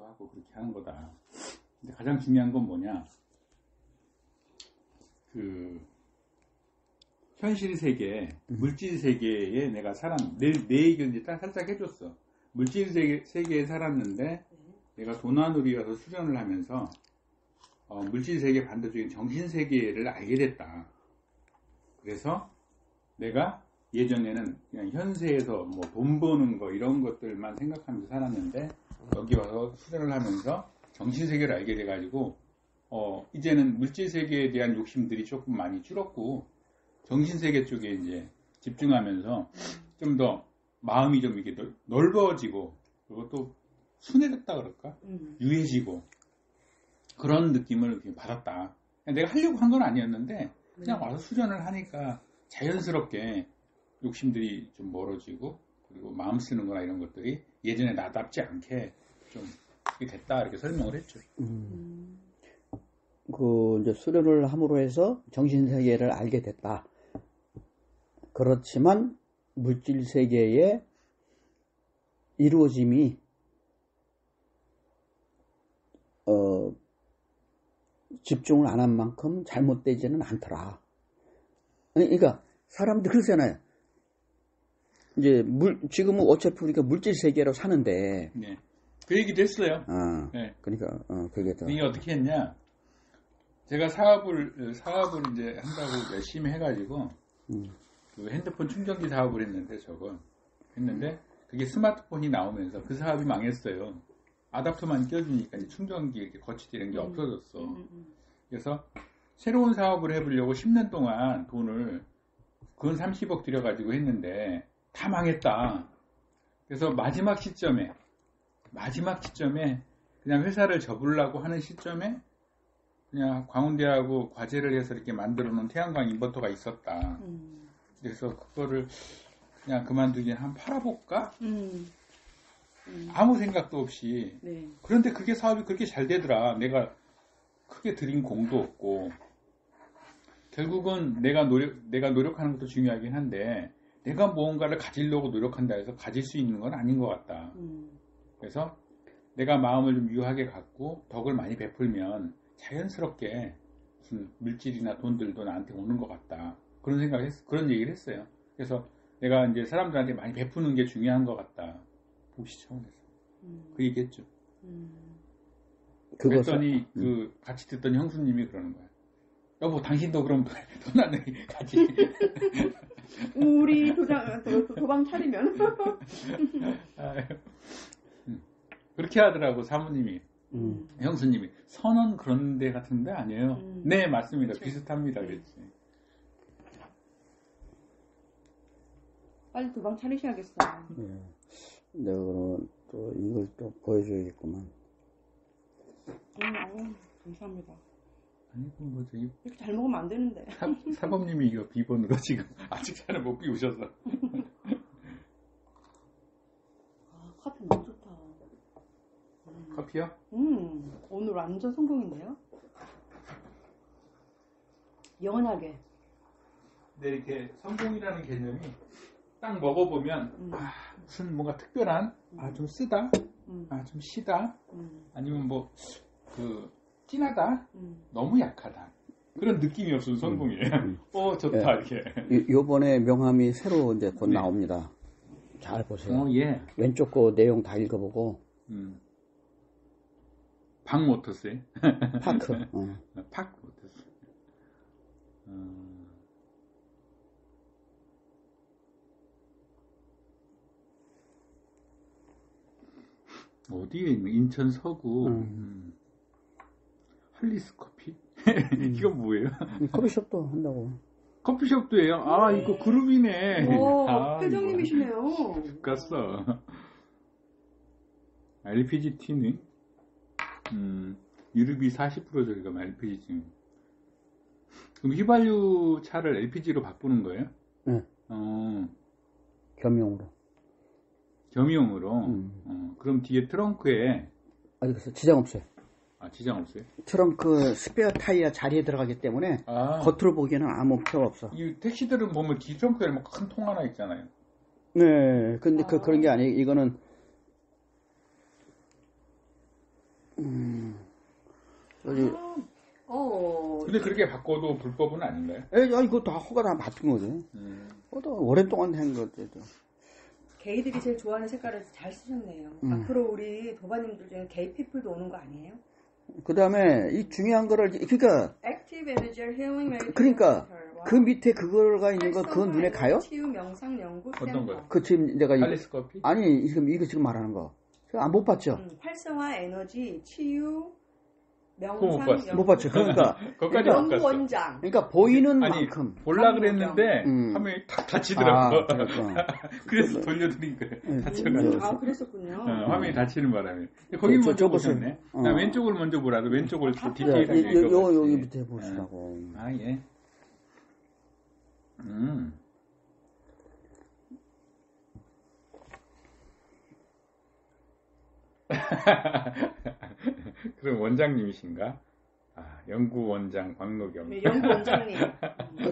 하고 그렇게 하는 거다. 근데 가장 중요한 건 뭐냐? 그 현실 세계, 물질 세계에 내가 내 얘기를 이제 살짝 해줬어. 물질 세계에 살았는데 내가 도나누리 와서 수련을 하면서 물질 세계 반대쪽인 정신 세계를 알게 됐다. 그래서 내가 예전에는 그냥 현세에서 뭐 돈 버는 거 이런 것들만 생각하면서 살았는데 여기 와서 수련을 하면서 정신 세계를 알게 돼가지고 이제는 물질 세계에 대한 욕심들이 조금 많이 줄었고 정신 세계 쪽에 이제 집중하면서 좀 더 마음이 좀 이렇게 넓어지고 그리고 또 순해졌다 그럴까? 유해지고 그런 느낌을 이렇게 받았다. 내가 하려고 한 건 아니었는데 그냥 와서 수련을 하니까 자연스럽게 욕심들이 좀 멀어지고 그리고 마음 쓰는 거나 이런 것들이 예전에 나답지 않게 좀 됐다 이렇게 설명을 했죠. 그 이제 수련을 함으로 해서 정신 세계를 알게 됐다. 그렇지만 물질 세계의 이루어짐이 집중을 안 한 만큼 잘못되지는 않더라. 그러니까 사람들이 그러잖아요. 이제 지금은 어차피 우리가 물질 세계로 사는데. 네. 그 얘기도 했어요. 네. 그러니까 그게 더. 이게 어떻게 했냐? 제가 사업을 이제 한다고 열심히 해가지고 그 핸드폰 충전기 사업을 했는데 했는데 그게 스마트폰이 나오면서 그 사업이 망했어요. 아답터만 껴주니까 이제 충전기 이렇게 거치대 이런 게 없어졌어. 그래서 새로운 사업을 해보려고 10년 동안 돈을 근 30억 들여가지고 했는데 다 망했다. 그래서 마지막 시점에 그냥 회사를 접으려고 하는 시점에 그냥 광운대하고 과제를 해서 이렇게 만들어 놓은 태양광 인버터가 있었다. 그래서 그거를 그냥 그만두기 한번 팔아볼까? 아무 생각도 없이. 네. 그런데 그게 사업이 그렇게 잘 되더라. 내가 크게 들인 공도 없고. 결국은 내가 노력하는 것도 중요하긴 한데 내가 무언가를 가지려고 노력한다 해서 가질 수 있는 건 아닌 것 같다. 그래서 내가 마음을 좀 유하게 갖고 덕을 많이 베풀면 자연스럽게 무슨 물질이나 돈들도 나한테 오는 것 같다. 그런 얘기를 했어요. 그래서 내가 이제 사람들한테 많이 베푸는 게 중요한 것 같다. 복시 차원에서. 그 얘기했죠. 그랬더니 같이 듣던 형수님이 그러는 거야. 여보, 당신도 그럼 도나누리 같이. 우리 도방 차리면. 그렇게 하더라고, 사모님이. 형수님이. 선언 그런 데 같은데 아니에요? 네, 맞습니다. 그쵸. 비슷합니다. 그랬지. 빨리 도방 차리셔야겠어. 네. 내가 그러면 또 이걸 또 보여줘야겠구만. 감사합니다. 아니, 뭐지? 이렇게 잘 먹으면 안 되는데. 사범님이 이거 비번으로 지금 아직 잘 못 비우셔서. 커피 너무 좋다. 커피요? 오늘 완전 성공인데요? 연하게. 근데 이렇게 성공이라는 개념이 딱 먹어보면 무슨 뭔가 특별한 좀 쓰다, 좀 시다, 아니면 뭐 진하다, 너무 약하다 그런 느낌이 없어서 성공이에요. 좋다. 네. 이렇게. 요번에 명함이 새로 이제 곧 나옵니다. 잘 보세요. 예. 왼쪽 거 내용 다 읽어보고. 박모터스에 파크. 박모터스. 어디에 있는 인천 서구 할리스 커피? 이건 뭐예요? 커피숍도 한다고. 커피숍도 해요? 이거 그룹이네. 회장님이시네요. 죽겠어. LPG 티는 유류비 40% 저기가 LPG. 그럼 휘발유 차를 LPG로 바꾸는 거예요? 네. 겸용으로. 그럼 뒤에 트렁크에 그래서 지장 없어요. 지장 없어요? 트렁크 스페어 타이어 자리에 들어가기 때문에 겉으로 보기에는 아무 필요가 없어. 이 택시들은 보면 뒤 트렁크에 큰 통 하나 있잖아요. 네, 근데 그런 게 아니에요. 이거는 저기 근데 그렇게 바꿔도 불법은 아닌가요? 이거 다 허가 다 맡은 거지. 또 오랫동안 한 거지. 게이들이 제일 좋아하는 색깔을 잘 쓰셨네요. 앞으로 우리 도바님들 중에 게이 피플도 오는 거 아니에요? 그 다음에 이 중요한 거를 그러니까 액티브 에너지 힐링 메디테이션 그러니까 센터와 그 밑에 그거가 있는 거 그건 눈에 가요? 치유 명상 연구 어떤 센터. 거요? 그 지금 내가 할리스 커피? 아니 이거 지금 말하는 거. 못 봤죠? 활성화 에너지 치유 그거 못 명상 봤어. 연구 못 봤죠. 그러니까 거기까지 못 연구 갔어. 원장. 그러니까 보이는 아니 만큼. 볼라 그랬는데 화면이 탁 닫히더라고. 그렇구나. 그래서 돌려드린 거예요. 닫혀가지고. 그랬었군요. 화면이 닫히는 바람에. 거기 먼저 보셨네. 나 왼쪽을 먼저 보라도 왼쪽을 디테일하게 여기 밑에 보시라고. 아 예. 그럼 원장님이신가? 아, 연구원장 광노경. 네, 연구원장님.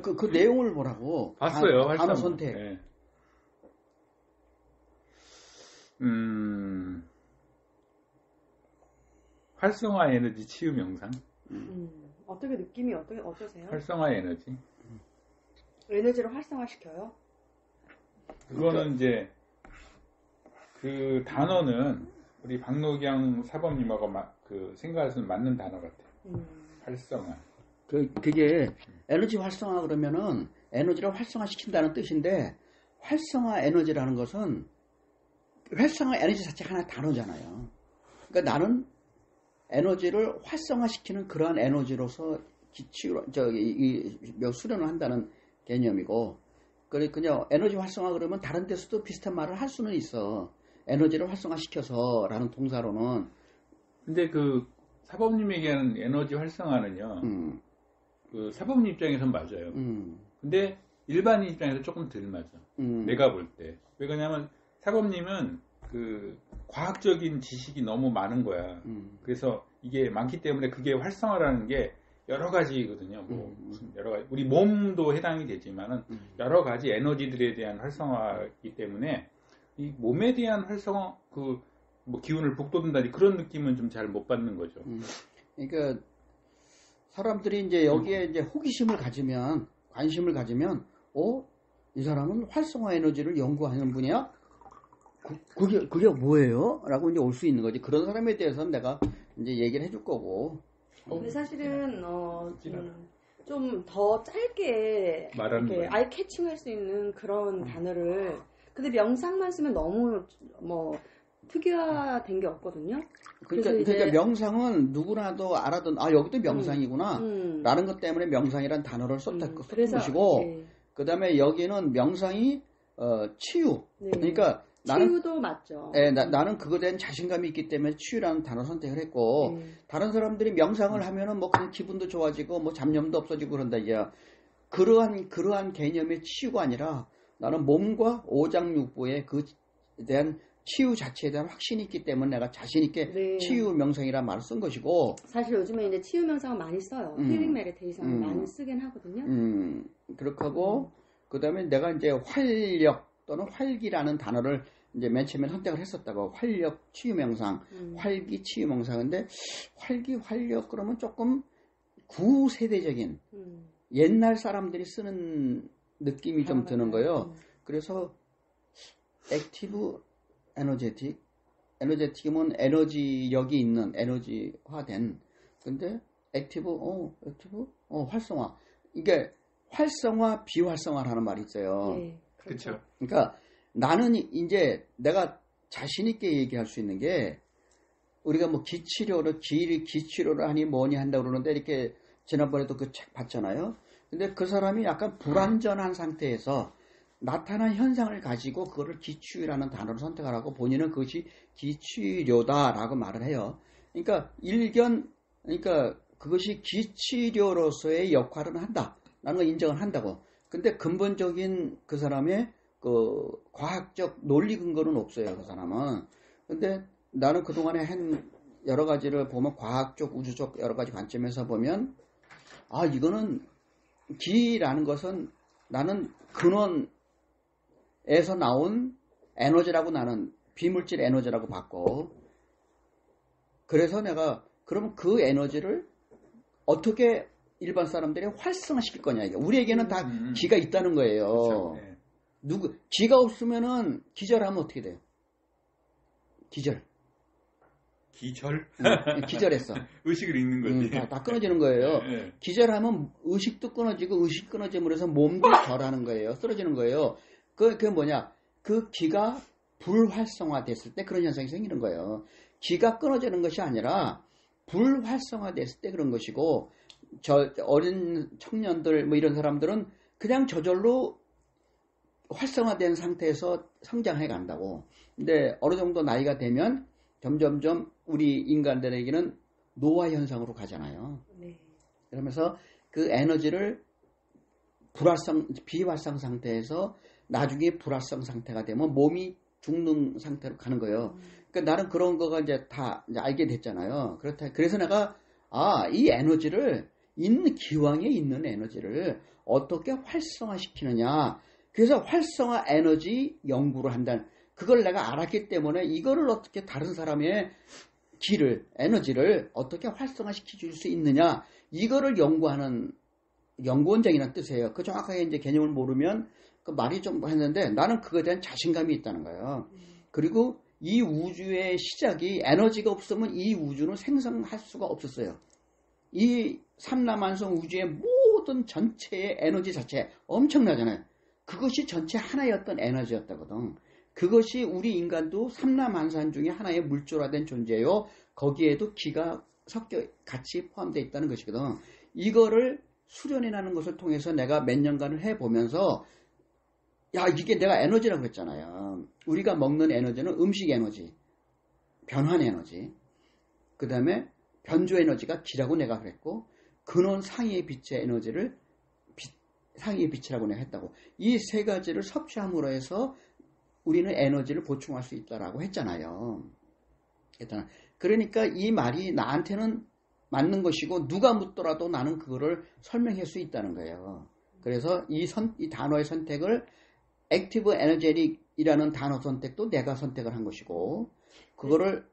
그 내용을 보라고. 봤어요. 단어 선택. 네. 활성화 에너지 치유 명상. 어떻게 느낌이 어떠세요? 활성화 에너지. 에너지를 활성화시켜요? 그거는 이제 그 단어는 우리 박노경 사범님하고 그 생각해서는 맞는 단어 같아요. 활성화. 그게 에너지 활성화 그러면은 에너지를 활성화시킨다는 뜻인데 활성화 에너지라는 것은 활성화 에너지 자체 하나의 단어잖아요. 그러니까 나는 에너지를 활성화시키는 그러한 에너지로서 수련을 한다는 개념이고, 그냥 에너지 활성화 그러면 다른 데서도 비슷한 말을 할 수는 있어. 에너지를 활성화시켜서라는 동사로는. 근데 그 사범님 얘기하는 에너지 활성화는요, 그 사범님 입장에선 맞아요. 근데 일반인 입장에서 조금 덜 맞아. 내가 볼 때. 왜 그러냐면 사범님은 그 과학적인 지식이 너무 많은 거야. 그래서 이게 많기 때문에 그게 활성화라는 게 여러 가지거든요. 뭐 무슨 여러 가지 우리 몸도 해당이 되지만은 여러 가지 에너지들에 대한 활성화이기 때문에 이 몸에 대한 활성화 그 뭐 기운을 북돋는다니 그런 느낌은 좀 잘 못 받는 거죠. 그러니까 사람들이 이제 여기에 이제 호기심을 가지면 관심을 가지면 이 사람은 활성화 에너지를 연구하는 분이야? 그게 뭐예요? 라고 이제 올 수 있는 거지. 그런 사람에 대해서는 내가 이제 얘기를 해줄 거고. 근데 사실은 좀 더 짧게 이렇게 아이 캐칭할 수 있는 그런 단어를 근데 명상만 쓰면 너무 뭐 특이화된 게 없거든요. 그러니까 명상은 누구나도 알아든 여기도 명상이구나 라는 것 때문에 명상이란 단어를 썼던 것이고 그 다음에 여기는 명상이 치유. 네. 그러니까 치유도 맞죠. 나는 그거에 대한 자신감이 있기 때문에 치유라는 단어 선택을 했고 다른 사람들이 명상을 하면은 뭐 그냥 기분도 좋아지고 뭐 잡념도 없어지고 그런다 이제 그러한 개념의 치유가 아니라 나는 몸과 오장육부의 그에 대한 치유 자체에 대한 확신이 있기 때문에 내가 자신 있게 치유 명상이라는 말을 쓴 것이고 사실 요즘에 이제 치유 명상을 많이 써요. 힐링 메디테이션을 많이 쓰긴 하거든요. 그렇게 하고 그다음에 내가 이제 활력 또는 활기라는 단어를 이제 맨 처음에 선택을 했었다고. 활력 치유 명상, 활기 치유 명상인데 활력 그러면 조금 구세대적인 옛날 사람들이 쓰는 느낌이 좀 드는 거예요. 그래서 액티브 에너제틱이면 에너지력이 있는 에너지화된. 근데 액티브 활성화. 이게 활성화 비활성화라는 말이 있어요. 네, 그렇죠. 그러니까 나는 이제 내가 자신 있게 얘기할 수 있는 게 우리가 뭐 기치료를 하니 뭐니 한다고 그러는데 이렇게 지난번에도 그 책 봤잖아요. 근데 그 사람이 약간 불완전한 상태에서 나타난 현상을 가지고 그거를 기치유라는 단어를 선택하라고 본인은 그것이 기치료다라고 말을 해요. 그러니까 그러니까 그것이 기치료로서의 역할을 한다라는 걸 인정을 한다고. 근데 근본적인 그 사람의 그 과학적 논리 근거는 없어요, 그 사람은. 근데 나는 그동안에 한 여러 가지를 보면 과학적, 우주적 여러 가지 관점에서 보면 이거는 기라는 것은 나는 근원에서 나온 에너지라고 나는 비물질 에너지라고 봤고 그래서 내가 그러면 그 에너지를 어떻게 일반 사람들이 활성화시킬 거냐 이게. 우리에게는 다 기가 있다는 거예요. 그렇죠. 네. 기가 없으면은 기절하면 어떻게 돼요? 기절. 기절? 기절했어. 의식을 잃는 거지. 다 끊어지는 거예요. 네. 기절하면 의식도 끊어지고 의식 끊어짐으로 해서 몸도 절하는 거예요. 쓰러지는 거예요. 그게 뭐냐? 그 기가 불활성화됐을 때 그런 현상이 생기는 거예요. 기가 끊어지는 것이 아니라 불활성화됐을 때 그런 것이고, 어린 청년들 뭐 이런 사람들은 그냥 저절로 활성화된 상태에서 성장해 간다고. 근데 어느 정도 나이가 되면 점점점 우리 인간들에게는 노화 현상으로 가잖아요. 네. 그러면서 그 에너지를 비활성 상태에서 나중에 불활성 상태가 되면 몸이 죽는 상태로 가는 거예요. 그러니까 나는 그런 거가 이제 다 이제 알게 됐잖아요. 그래서 내가 이 에너지를 기왕에 있는 에너지를 어떻게 활성화시키느냐. 그래서 활성화 에너지 연구를 한다는, 그걸 내가 알았기 때문에 이거를 어떻게 다른 사람의 에너지를 어떻게 활성화시켜 줄 수 있느냐, 이거를 연구하는 연구원장이라는 뜻이에요. 그 정확하게 이제 개념을 모르면 그 말이 좀 했는데, 나는 그거에 대한 자신감이 있다는 거예요. 그리고 이 우주의 시작이 에너지가 없으면 이 우주는 생성할 수가 없었어요. 이 삼라만성 우주의 모든 전체의 에너지 자체 엄청나잖아요. 그것이 전체 하나의 어떤 에너지였다거든. 그것이 우리 인간도 삼라만산 중에 하나의 물조라된 존재요. 거기에도 기가 섞여 같이 포함되어 있다는 것이거든. 이거를 수련해나는 것을 통해서 내가 몇 년간을 해보면서, 이게 내가 에너지라고 그랬잖아요. 우리가 먹는 에너지는 음식 에너지, 변환 에너지, 그 다음에 변조 에너지가 기라고 내가 그랬고, 근원 상위의 빛의 에너지를 상위의 빛이라고 내가 했다고. 이 세 가지를 섭취함으로 해서 우리는 에너지를 보충할 수 있다라고 했잖아요. 그러니까 이 말이 나한테는 맞는 것이고, 누가 묻더라도 나는 그거를 설명할 수 있다는 거예요. 그래서 이 단어의 선택을 액티브 에너제틱이라는 단어 선택도 내가 선택을 한 것이고, 그거를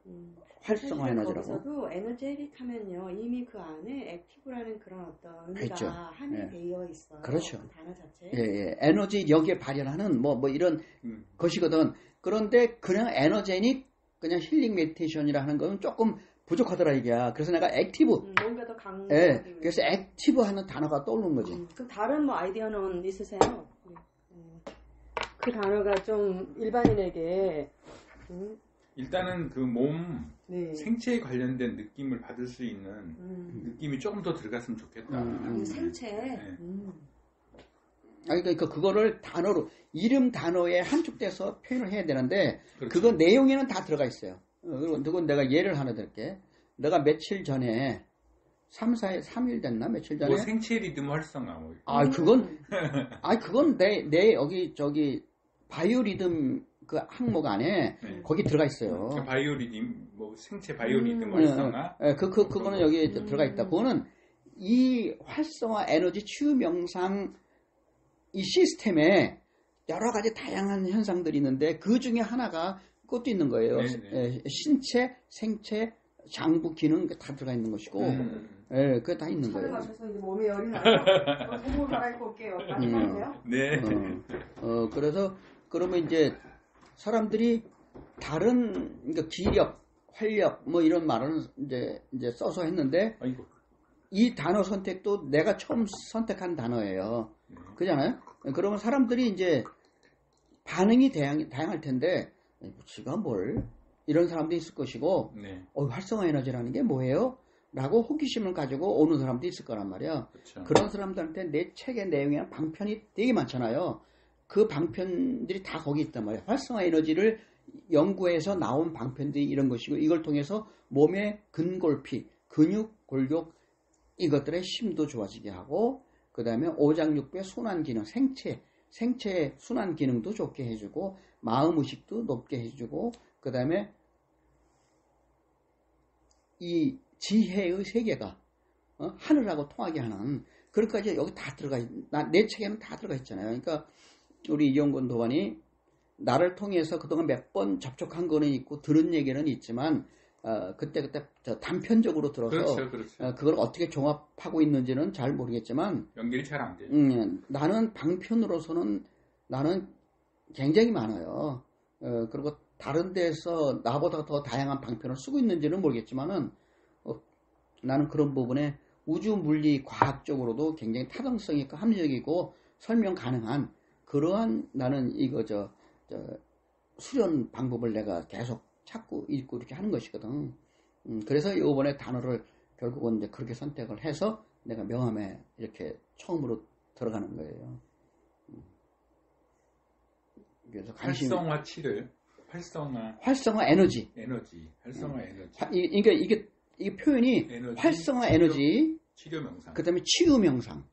활성화 에너지라고. 거기서도 에너제틱 하면요, 이미 그 안에 액티브라는 그런 어떤 의미가 그렇죠. 함유되어 있어요. 그렇죠. 그 단어 자체. 에너지 여기에 발현하는 뭐 이런 것이거든. 그런데 그냥 에너제닉, 그냥 힐링 메디테이션이라 하는 건 조금 부족하더라 이게야. 그래서 내가 액티브. 뭔가 더 강한. 그래서 액티브 하는 단어가 떠오르는 거지. 그럼 다른 뭐 아이디어는 있으세요? 그 단어가 좀 일반인에게. 일단은 그 몸, 네. 생체에 관련된 느낌을 받을 수 있는 느낌이 조금 더 들어갔으면 좋겠다. 생체. 네. 그러니까 그거를 단어로, 이름 단어에 한축돼서 표현을 해야 되는데, 그렇죠. 그건 내용에는 다 들어가 있어요. 그건 내가 예를 하나 들게. 내가 며칠 전에 3일 됐나? 며칠 전에. 뭐 생체 리듬 활성화. 뭐. 그건 내 여기 바이오리듬 그 항목 안에 거기 들어가 있어요. 바이오리듬, 뭐 생체 바이오리듬 활성화. 그거는 여기 들어가 있다. 그거는 이 활성화 에너지 치유 명상 이 시스템에 여러 가지 다양한 현상들이 있는데, 그 중에 하나가 그것도 있는 거예요. 신체, 생체, 장부 기능 다 들어가 있는 것이고, 그게 다 있는 거예요. 가셔서 이제 몸에 열이 나서 속옷 갈아입고 올게요. 안녕하세요. 네. 그래서 그러면 이제 사람들이 다른, 그러니까 기력, 활력 뭐 이런 말은 이제 써서 했는데, 이 단어 선택도 내가 처음 선택한 단어예요. 그잖아요? 그러면 사람들이 이제 반응이 다양할 텐데, 지가 뭘? 이런 사람도 있을 것이고, 활성화 에너지라는 게 뭐예요? 라고 호기심을 가지고 오는 사람도 있을 거란 말이야. 그렇죠. 그런 사람들한테 내 책의 내용에 방편이 되게 많잖아요. 그 방편들이 다 거기 있단 말이에요. 활성화 에너지를 연구해서 나온 방편들이 이런 것이고, 이걸 통해서 몸의 근골피, 근육, 골격 이것들의 힘도 좋아지게 하고, 그 다음에 오장육부의 순환 기능, 생체 순환 기능도 좋게 해주고, 마음 의식도 높게 해주고, 그 다음에 이 지혜의 세계가 하늘하고 통하게 하는, 그것까지 여기 다 내 책에는 다 들어가 있잖아요. 그러니까 우리 이영권 도반이 나를 통해서 그동안 몇 번 접촉한 거는 있고 들은 얘기는 있지만, 그때 단편적으로 들어서 그렇죠. 그걸 어떻게 종합하고 있는지는 잘 모르겠지만 연결이 잘 안 돼요. 나는 방편으로서는 나는 굉장히 많아요. 그리고 다른 데서 나보다 더 다양한 방편을 쓰고 있는지는 모르겠지만은 나는 그런 부분에 우주 물리 과학적으로도 굉장히 타당성 있고 합리적이고 설명 가능한 그러한 나는 이거 수련 방법을 내가 계속 찾고 읽고 이렇게 하는 것이거든. 그래서 이번에 단어를 결국은 이제 그렇게 선택을 해서 내가 명함에 이렇게 처음으로 들어가는 거예요. 그래서 활성화치를 활성화 에너지. 활성화 에너지. 그러니까 이게 표현이 활성화 에너지, 치료 명상. 그다음에 치유 명상.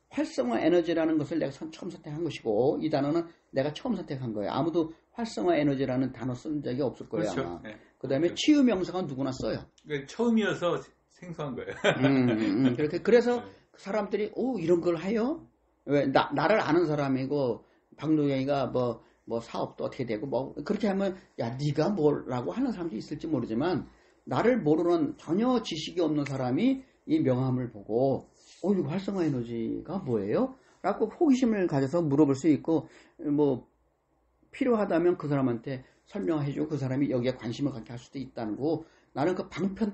활성화 에너지라는 것을 내가 처음 선택한 것이고 이 단어는 내가 처음 선택한 거예요. 아무도 활성화 에너지라는 단어 쓴 적이 없을 거예요. 그렇죠. 아마. 네. 그다음에 그렇죠. 치유 명상은 누구나 써요. 처음이어서 생소한 거예요. 그래서 네. 사람들이 이런 걸 해요? 왜 나를 아는 사람이고 박노경이가 뭐 사업도 어떻게 되고 뭐 그렇게 하면 야 네가 뭐라고 하는 사람도 있을지 모르지만 나를 모르는 전혀 지식이 없는 사람이 이 명함을 보고 이거 활성화 에너지가 뭐예요? 라고 호기심을 가져서 물어볼 수 있고 뭐 필요하다면 그 사람한테 설명해주고 그 사람이 여기에 관심을 갖게 할 수도 있다는 거 나는 그 방편